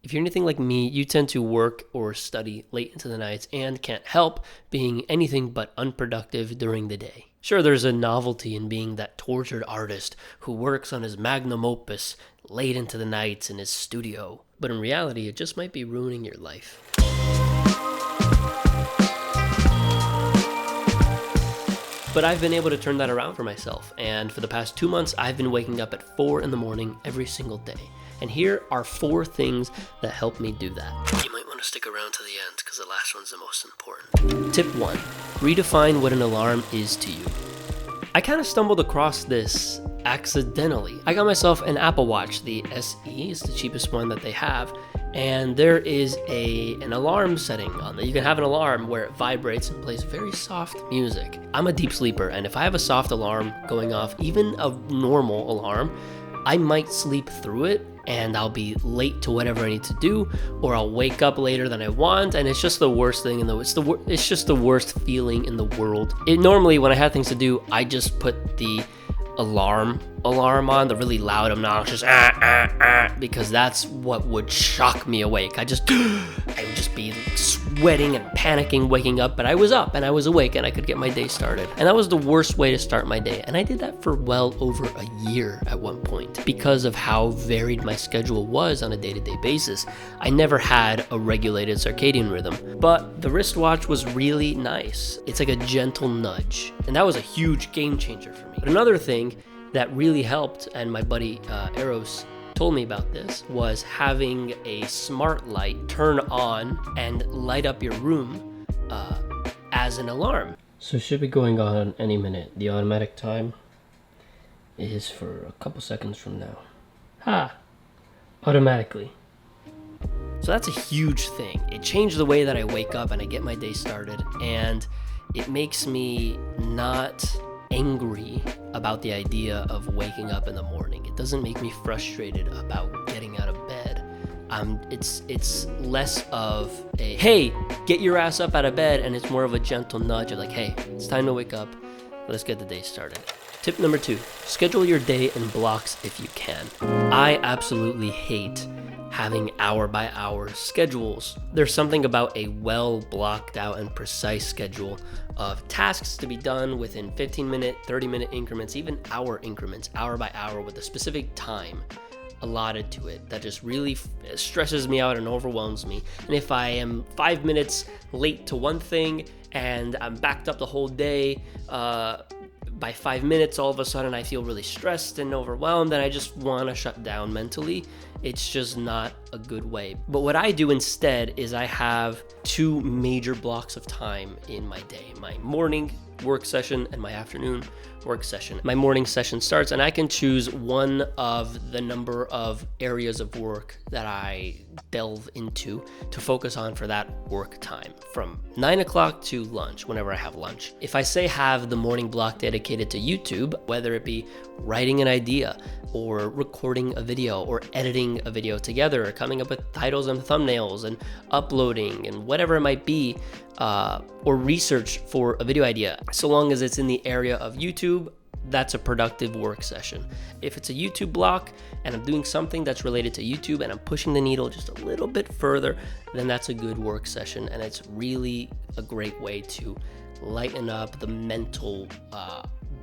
If you're anything like me, you tend to work or study late into the nights and can't help being anything but unproductive during the day. Sure, there's a novelty in being that tortured artist who works on his magnum opus late into the nights in his studio, but in reality, it just might be ruining your life. But I've been able to turn that around for myself, and for the past 2 months, I've been waking up at 4 in the morning every single day. And here are 4 things that help me do that. You might want to stick around to the end because the last one's the most important. Tip 1, redefine what an alarm is to you. I kind of stumbled across this accidentally. I got myself an Apple Watch, the SE, is the cheapest one that they have, and there is an alarm setting on there. You can have an alarm where it vibrates and plays very soft music. I'm a deep sleeper, and if I have a soft alarm going off, even a normal alarm, I might sleep through it and I'll be late to whatever I need to do, or I'll wake up later than I want, and it's just the worst thing it's just the worst feeling in the world. Normally when I have things to do, I just put the alarm on, the really loud, obnoxious because that's what would shock me awake. I would just be sweating and panicking waking up, but I was up and I was awake and I could get my day started. And that was the worst way to start my day. And I did that for well over a year at one point because of how varied my schedule was on a day-to-day basis. I never had a regulated circadian rhythm, but the wristwatch was really nice. It's like a gentle nudge, and that was a huge game changer for me. But another thing that really helped, and my buddy Eros told me about this, was having a smart light turn on and light up your room as an alarm. So it should be going on any minute. The automatic time is for a couple seconds from now. Automatically. So that's a huge thing. It changed the way that I wake up and I get my day started, and it makes me not angry about the idea of waking up in the morning. It doesn't make me frustrated about getting out of bed. It's less of a, hey, get your ass up out of bed, and it's more of a gentle nudge of like, hey, it's time to wake up. Let's get the day started. Tip number 2, schedule your day in blocks if you can. I absolutely hate having hour-by-hour schedules. There's something about a well blocked out and precise schedule of tasks to be done within 15-minute, 30-minute increments, even hour increments, hour by hour, with a specific time allotted to it that just really stresses me out and overwhelms me. And if I am 5 minutes late to one thing and I'm backed up the whole day, by 5 minutes, all of a sudden I feel really stressed and overwhelmed and I just want to shut down mentally. It's just not a good way. But what I do instead is I have 2 major blocks of time in my day: my morning work session and my afternoon work session. My morning session starts and I can choose one of the number of areas of work that I delve into to focus on for that work time, from 9 o'clock to lunch, whenever I have lunch. If I say have the morning block dedicated to YouTube, whether it be writing an idea or recording a video or editing a video together or coming up with titles and thumbnails and uploading and whatever it might be, or research for a video idea, so long as it's in the area of YouTube, that's a productive work session. If it's a YouTube block and I'm doing something that's related to YouTube and I'm pushing the needle just a little bit further, then that's a good work session, and it's really a great way to lighten up the mental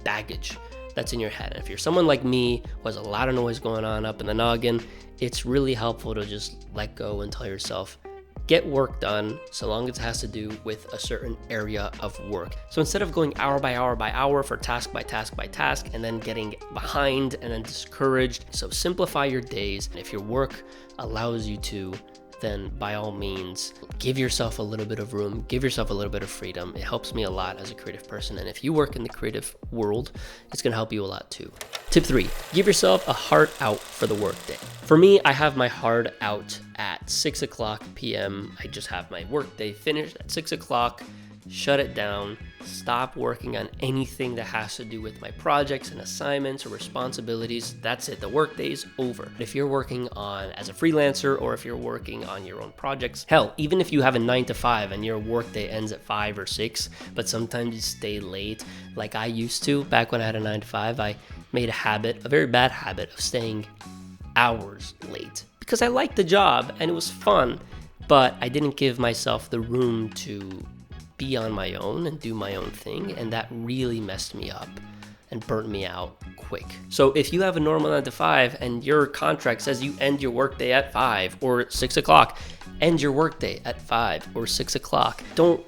baggage that's in your head. And if you're someone like me who has a lot of noise going on up in the noggin, it's really helpful to just let go and tell yourself, get work done, so long as it has to do with a certain area of work. So instead of going hour by hour by hour for task by task by task and then getting behind and then discouraged, so simplify your days. And if your work allows you to, then by all means, give yourself a little bit of room, give yourself a little bit of freedom. It helps me a lot as a creative person. And if you work in the creative world, it's gonna help you a lot too. Tip 3, give yourself a hard out for the workday. For me, I have my hard out at 6 o'clock p.m. I just have my workday finished at 6 o'clock, shut it down, stop working on anything that has to do with my projects and assignments or responsibilities. That's it. The workday's over. If you're working on as a freelancer or if you're working on your own projects, hell, even if you have a 9 to 5 and your workday ends at 5 or 6, but sometimes you stay late, like I used to back when I had a 9 to 5, I made a very bad habit of staying hours late because I liked the job and it was fun, but I didn't give myself the room to be on my own and do my own thing, and that really messed me up and burnt me out quick. So if you have a normal 9 to 5 and your contract says you end your workday at 5 or 6 o'clock, end your workday at 5 or 6 o'clock. Don't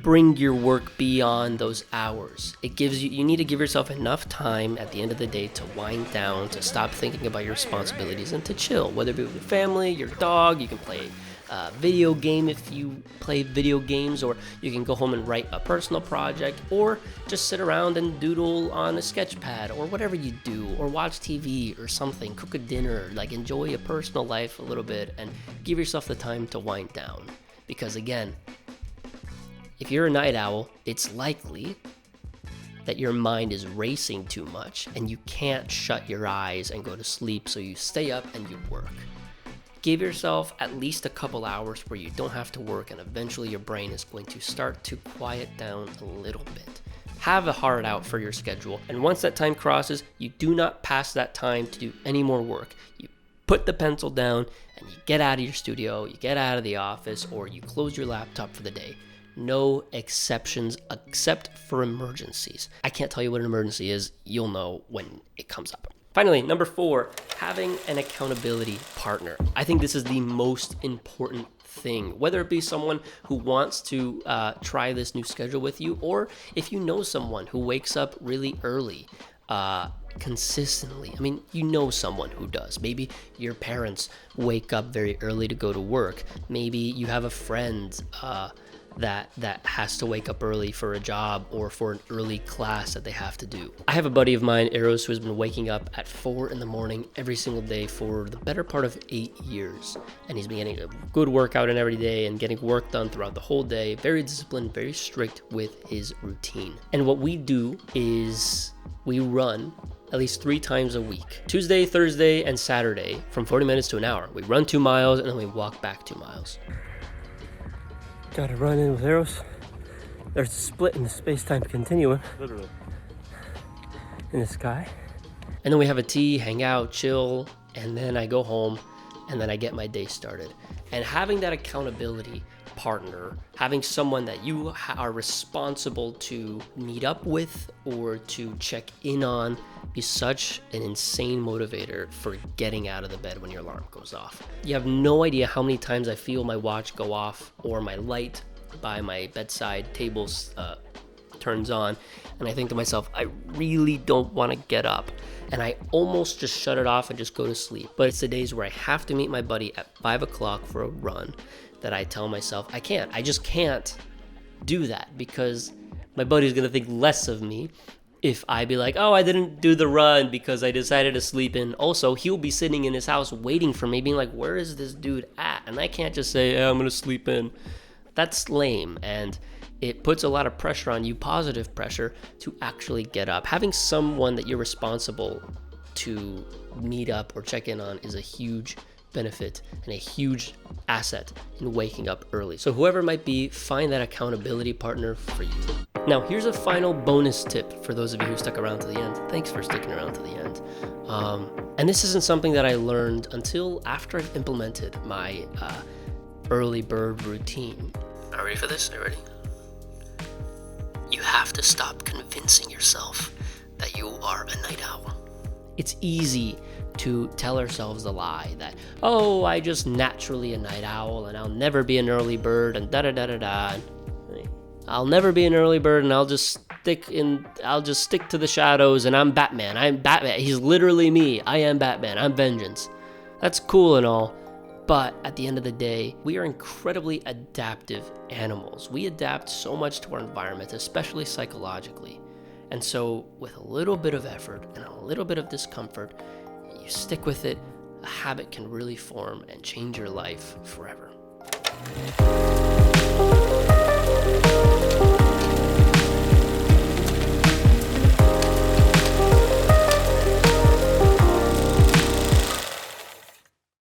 bring your work beyond those hours. It gives you need to give yourself enough time at the end of the day to wind down, to stop thinking about your responsibilities, and to chill, whether it be with your family, your dog. You can play a video game if you play video games, or you can go home and write a personal project, or just sit around and doodle on a sketch pad, or whatever you do, or watch TV or something, cook a dinner, like enjoy your personal life a little bit and give yourself the time to wind down. Because again, if you're a night owl, it's likely that your mind is racing too much and you can't shut your eyes and go to sleep, so you stay up and you work. Give yourself at least a couple hours where you don't have to work, and eventually your brain is going to start to quiet down a little bit. Have a hard out for your schedule, and once that time crosses, you do not pass that time to do any more work. You put the pencil down and you get out of your studio, you get out of the office, or you close your laptop for the day. No exceptions except for emergencies. I can't tell you what an emergency is. You'll know when it comes up. Finally, number 4, having an accountability partner. I think this is the most important thing, whether it be someone who wants to try this new schedule with you, or if you know someone who wakes up really early consistently. I mean, you know someone who does. Maybe your parents wake up very early to go to work. Maybe you have a friend that has to wake up early for a job or for an early class that they have to do. I have a buddy of mine, Eros, who has been waking up at 4 in the morning every single day for the better part of 8 years. And he's been getting a good workout in every day and getting work done throughout the whole day. Very disciplined, very strict with his routine. And what we do is we run at least 3 times a week. Tuesday, Thursday, and Saturday from 40 minutes to an hour. We run 2 miles and then we walk back 2 miles. Gotta run in with Eros. There's a split in the space-time continuum. Literally. In the sky. And then we have a tea, hang out, chill, and then I go home, and then I get my day started. And having that accountability partner, having someone that you are responsible to meet up with or to check in on, is such an insane motivator for getting out of the bed when your alarm goes off. You have no idea how many times I feel my watch go off or my light by my bedside table turns on, and I think to myself, I really don't want to get up, and I almost just shut it off and just go to sleep. But it's the days where I have to meet my buddy at 5 o'clock for a run that I tell myself I just can't do that, because my buddy's gonna think less of me if I be like, oh, I didn't do the run because I decided to sleep in. Also, he'll be sitting in his house waiting for me, being like, where is this dude at? And I can't just say, I'm gonna sleep in. That's lame, and it puts a lot of pressure on you, positive pressure, to actually get up. Having someone that you're responsible to meet up or check in on is a huge benefit and a huge asset in waking up early. So whoever it might be, find that accountability partner for you. Now, here's a final bonus tip for those of you who stuck around to the end. Thanks for sticking around to the end. And this isn't something that I learned until after I've implemented my early bird routine. Are you ready for this? Are you ready? You have to stop convincing yourself that you are a night owl. It's easy to tell ourselves the lie that, oh, I just naturally a night owl and I'll never be an early bird and da-da-da-da-da. I'll never be an early bird and I'll just stick to the shadows and I'm Batman. I'm Batman. He's literally me. I am Batman. I'm vengeance. That's cool and all, but at the end of the day, we are incredibly adaptive animals. We adapt so much to our environment, especially psychologically. And so with a little bit of effort and a little bit of discomfort, you stick with it, a habit can really form and change your life forever.